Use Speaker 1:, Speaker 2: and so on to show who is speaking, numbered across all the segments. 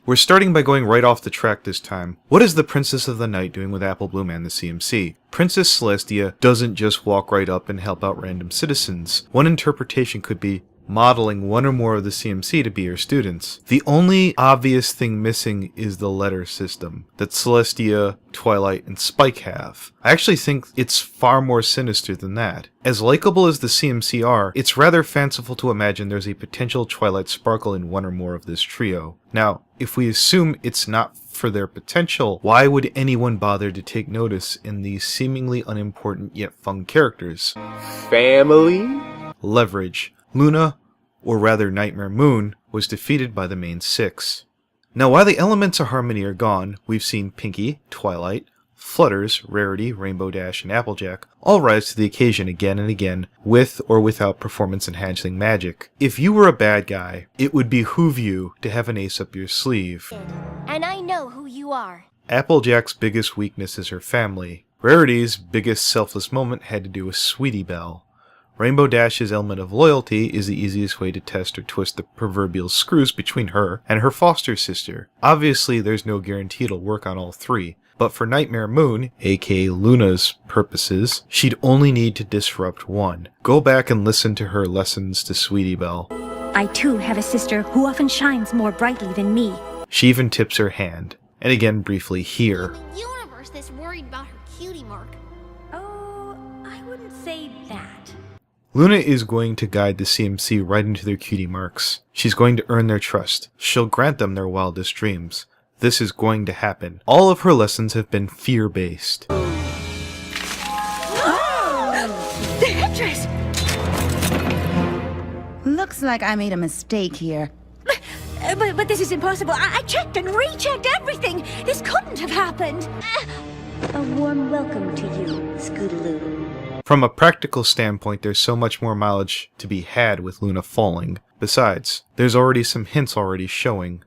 Speaker 1: We're starting by going right off the track this time. What is the Princess of the Night doing with Apple Bloom and the CMC? Princess Celestia doesn't just walk right up and help out random citizens. One interpretation could be modeling one or more of the CMC to be her students. The only obvious thing missing is the letter system that Celestia, Twilight, and Spike have. I actually think it's far more sinister than that. As likable as the CMC are, it's rather fanciful to imagine there's a potential Twilight sparkle in one or more of this trio. Now, if we assume it's not for their potential, why would anyone bother to take notice in these seemingly unimportant yet fun characters?
Speaker 2: Family?
Speaker 1: Leverage. Luna, or rather Nightmare Moon, was defeated by the main six. Now while the elements of harmony are gone, we've seen Pinkie, Twilight, Flutters, Rarity, Rainbow Dash, and Applejack all rise to the occasion again and again, with or without performance-enhancing magic. If you were a bad guy, it would behoove you to have an ace up your sleeve.
Speaker 3: And I know who you are.
Speaker 1: Applejack's biggest weakness is her family. Rarity's biggest selfless moment had to do with Sweetie Belle. Rainbow Dash's element of loyalty is the easiest way to test or twist the proverbial screws between her and her foster sister. Obviously, there's no guarantee it'll work on all three, but for Nightmare Moon, aka Luna's purposes, she'd only need to disrupt one. Go back and listen to her lessons to Sweetie Belle.
Speaker 4: I too have a sister who often shines more brightly than me.
Speaker 1: She even tips her hand. And again briefly here.
Speaker 3: Universe that's worried about her cutie mark.
Speaker 4: Oh, I wouldn't say that.
Speaker 1: Luna is going to guide the CMC right into their cutie marks. She's going to earn their trust. She'll grant them their wildest dreams. This is going to happen. All of her lessons have been fear-based.
Speaker 4: The headdress!
Speaker 5: Looks like I made a mistake here.
Speaker 4: But this is impossible. I checked and rechecked everything. This couldn't have happened.
Speaker 6: A warm welcome to you, Scootaloo.
Speaker 1: From a practical standpoint, there's so much more mileage to be had with Luna falling. Besides, there's already some hints already showing.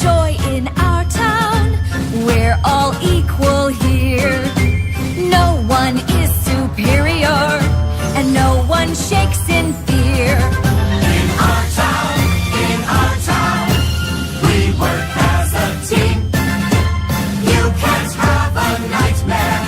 Speaker 7: Joy in our town, we're all equal here. No one is superior, and no one shakes in fear.
Speaker 8: In our town, we work as a team. You can't have a nightmare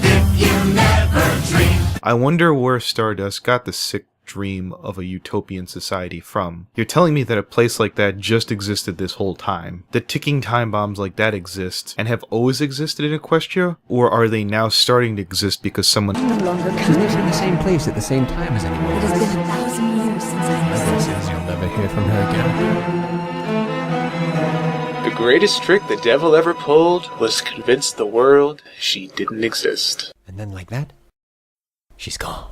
Speaker 8: if you never dream.
Speaker 1: I wonder where Stardust got the sick dream of a utopian society from. You're telling me that a place like that just existed this whole time? That ticking time bombs like that exist and have always existed in Equestria? Or are they now starting to exist because someone
Speaker 9: no longer lives in the same place at the same time as anyone?
Speaker 7: It has been 1,000 years since I
Speaker 9: This says you'll never hear from her again.
Speaker 2: The greatest trick the devil ever pulled was to convince the world she didn't exist.
Speaker 9: And then like that, she's gone.